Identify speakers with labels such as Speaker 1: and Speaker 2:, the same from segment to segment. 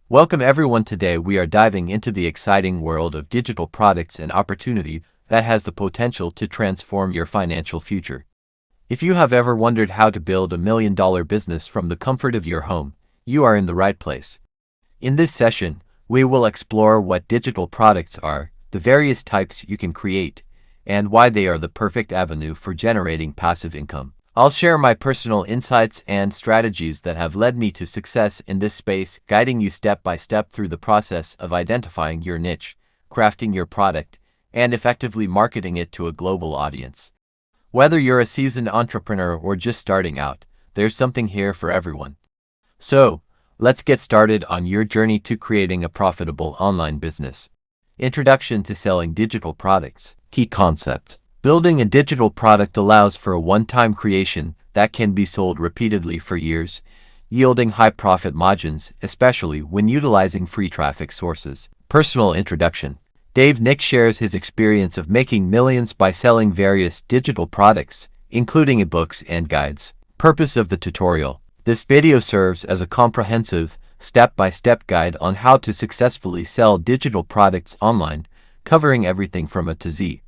Speaker 1: Welcome everyone. Today we are diving into the exciting world of digital products and opportunity that has the potential to transform your financial future. If you have ever wondered how to build a $1 million business from the comfort of your home, you are in the right place. In this session, we will explore what digital products are, the various types you can create, and why they are the perfect avenue for generating passive income. I'll share my personal insights and strategies that have led me to success in this space, guiding you step by step through the process of identifying your niche, crafting your product, and effectively marketing it to a global audience. Whether you're a seasoned entrepreneur or just starting out, there's something here for everyone. So, let's get started on your journey to creating a profitable online business. Introduction to selling digital products. Key concept. Building a digital product allows for a one-time creation that can be sold repeatedly for years, yielding high profit margins, especially when utilizing free traffic sources. Personal introduction. Dave Nick shares his experience of making millions by selling various digital products, including ebooks and guides. Purpose of the tutorial. This video serves as a comprehensive, step-by-step guide on how to successfully sell digital products online, covering everything from A to Z.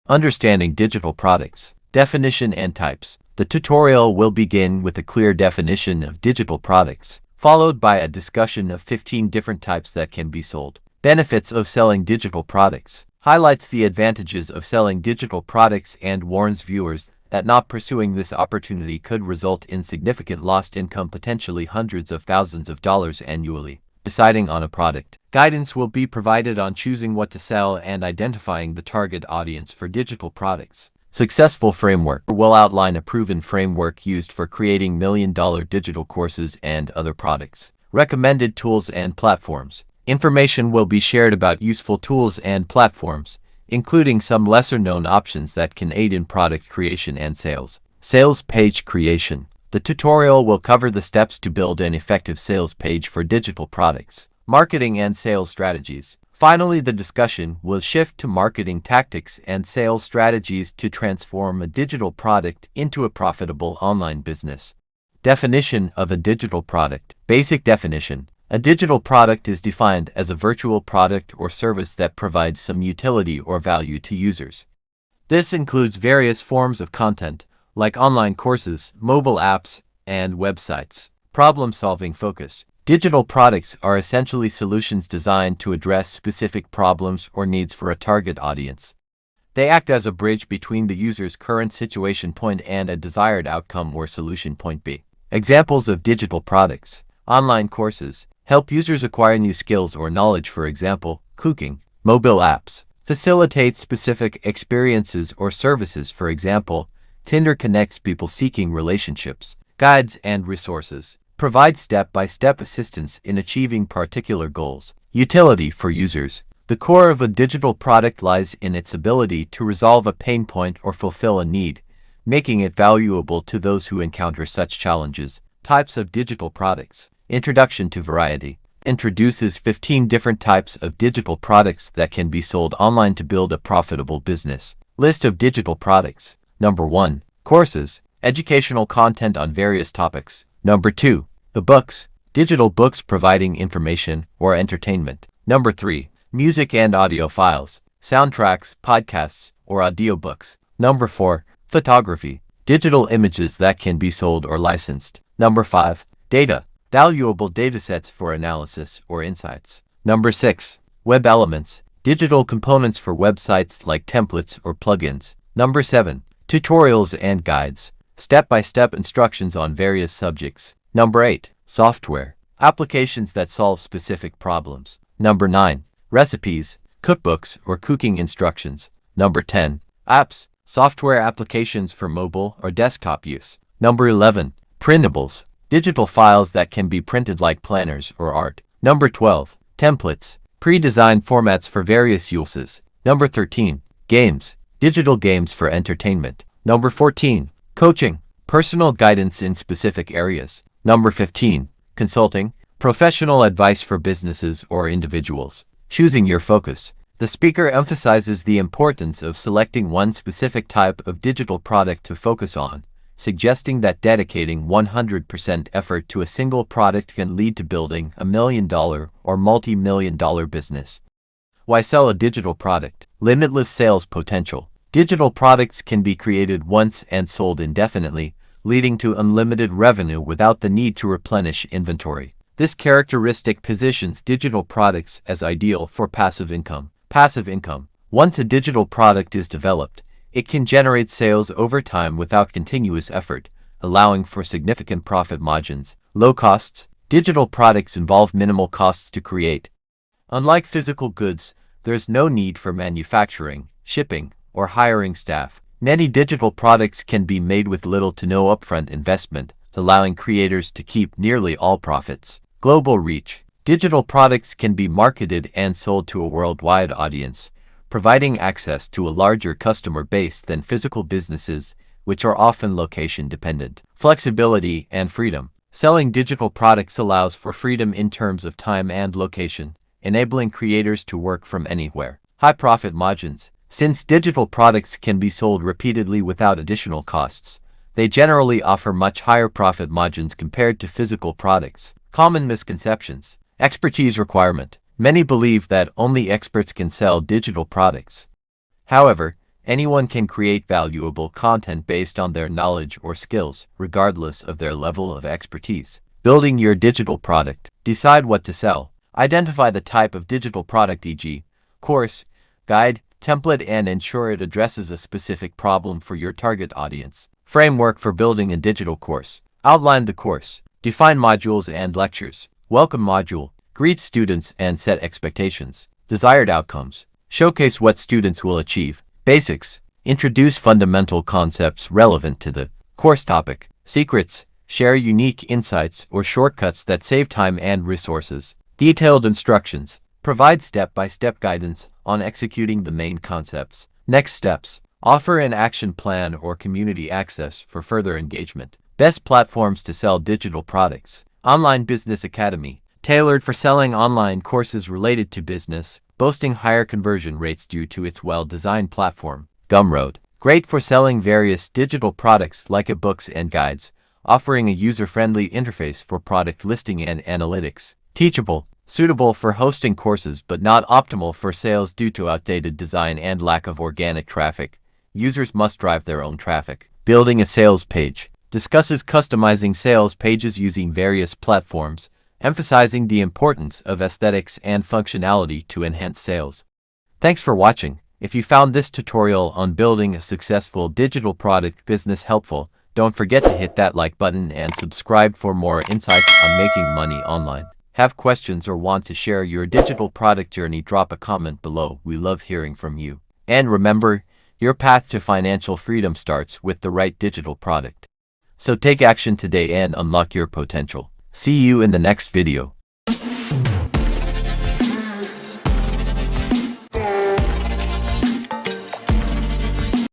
Speaker 1: Understanding digital products. Definition and types. The tutorial will begin with a clear definition of digital products, followed by a discussion of 15 different types that can be sold. Benefits of selling digital products. Highlights the advantages of selling digital products and warns viewers that not pursuing this opportunity could result in significant lost income, potentially hundreds of thousands of dollars annually. Deciding on a product. Guidance will be provided on choosing what to sell and identifying the target audience for digital products. Successful framework will outline a proven framework used for creating $1 million digital courses and other products. Recommended tools and platforms. Information will be shared about useful tools and platforms, including some lesser-known options that can aid in product creation and sales. Sales page creation. The tutorial will cover the steps to build an effective sales page for digital products. Marketing and sales strategies. Finally, the discussion will shift to marketing tactics and sales strategies to transform a digital product into a profitable online business. Definition of a digital product. Basic definition. A digital product is defined as a virtual product or service that provides some utility or value to users. This includes various forms of content, like online courses, mobile apps, and websites. Problem-solving focus. Digital products are essentially solutions designed to address specific problems or needs for a target audience. They act as a bridge between the user's current situation point and a desired outcome or solution point B. Examples of digital products. Online courses help users acquire new skills or knowledge, for example, cooking. Mobile apps facilitate specific experiences or services, for example, Tinder connects people seeking relationships. Guides and resources provide step-by-step assistance in achieving particular goals. Utility for users. The core of a digital product lies in its ability to resolve a pain point or fulfill a need, making it valuable to those who encounter such challenges. Types of digital products. Introduction to variety. Introduces 15 different types of digital products that can be sold online to build a profitable business. List of digital products. Number 1. Courses. Educational content on various topics. Number 2. Ebooks. Digital books providing information or entertainment. Number 3. Music and audio files. Soundtracks, podcasts, or audiobooks. Number 4. Photography. Digital images that can be sold or licensed. Number 5. Data. Valuable datasets for analysis or insights. Number 6. Web elements. Digital components for websites like templates or plugins. Number 7. Tutorials and guides. Step-by-step instructions on various subjects. Number 8. Software. Applications that solve specific problems. Number 9. Recipes, cookbooks, or cooking instructions. Number 10. Apps. Software applications for mobile or desktop use. Number 11. Printables. Digital files that can be printed like planners or art. Number 12. Templates. Pre-designed formats for various uses. Number 13. Games. Digital games for entertainment. Number 14. Coaching. Personal guidance in specific areas. Number 15. Consulting. Professional advice for businesses or individuals. Choosing your focus. The speaker emphasizes the importance of selecting one specific type of digital product to focus on, suggesting that dedicating 100% effort to a single product can lead to building a $1 million or multi-million-dollar business. Why sell a digital product? Limitless sales potential. Digital products can be created once and sold indefinitely, leading to unlimited revenue without the need to replenish inventory. This characteristic positions digital products as ideal for passive income. Passive income. Once a digital product is developed, it can generate sales over time without continuous effort, allowing for significant profit margins. Low costs. Digital products involve minimal costs to create. Unlike physical goods, there's no need for manufacturing, shipping, or hiring staff. Many digital products can be made with little to no upfront investment, allowing creators to keep nearly all profits. Global reach. Digital products can be marketed and sold to a worldwide audience, providing access to a larger customer base than physical businesses, which are often location-dependent. Flexibility and freedom. Selling digital products allows for freedom in terms of time and location, enabling creators to work from anywhere. High profit margins. Since digital products can be sold repeatedly without additional costs, they generally offer much higher profit margins compared to physical products. Common misconceptions. Expertise requirement. Many believe that only experts can sell digital products. However, anyone can create valuable content based on their knowledge or skills, regardless of their level of expertise. Building your digital product. Decide what to sell. Identify the type of digital product, e.g., course, guide, template, and ensure it addresses a specific problem for your target audience. Framework for building a digital course. Outline the course. Define modules and lectures. Welcome module. Greet students and set expectations. Desired outcomes. Showcase what students will achieve. Basics. Introduce fundamental concepts relevant to the course topic. Secrets. Share unique insights or shortcuts that save time and resources. Detailed instructions. Provide step-by-step guidance on executing the main concepts. Next steps. Offer an action plan or community access for further engagement. Best platforms to sell digital products. Online Business Academy. Tailored for selling online courses related to business, boasting higher conversion rates due to its well-designed platform. Gumroad. Great for selling various digital products like ebooks and guides, offering a user-friendly interface for product listing and analytics. Teachable. Suitable for hosting courses but not optimal for sales due to outdated design and lack of organic traffic. Users must drive their own traffic. Building a sales page. Discusses customizing sales pages using various platforms, emphasizing the importance of aesthetics and functionality to enhance sales. Thanks for watching. If you found this tutorial on building a successful digital product business helpful, don't forget to hit that like button and subscribe for more insights on making money online. Have questions or want to share your digital product journey? Drop a comment below. We love hearing from you. And remember, your path to financial freedom starts with the right digital product. So take action today and unlock your potential. See you in the next video.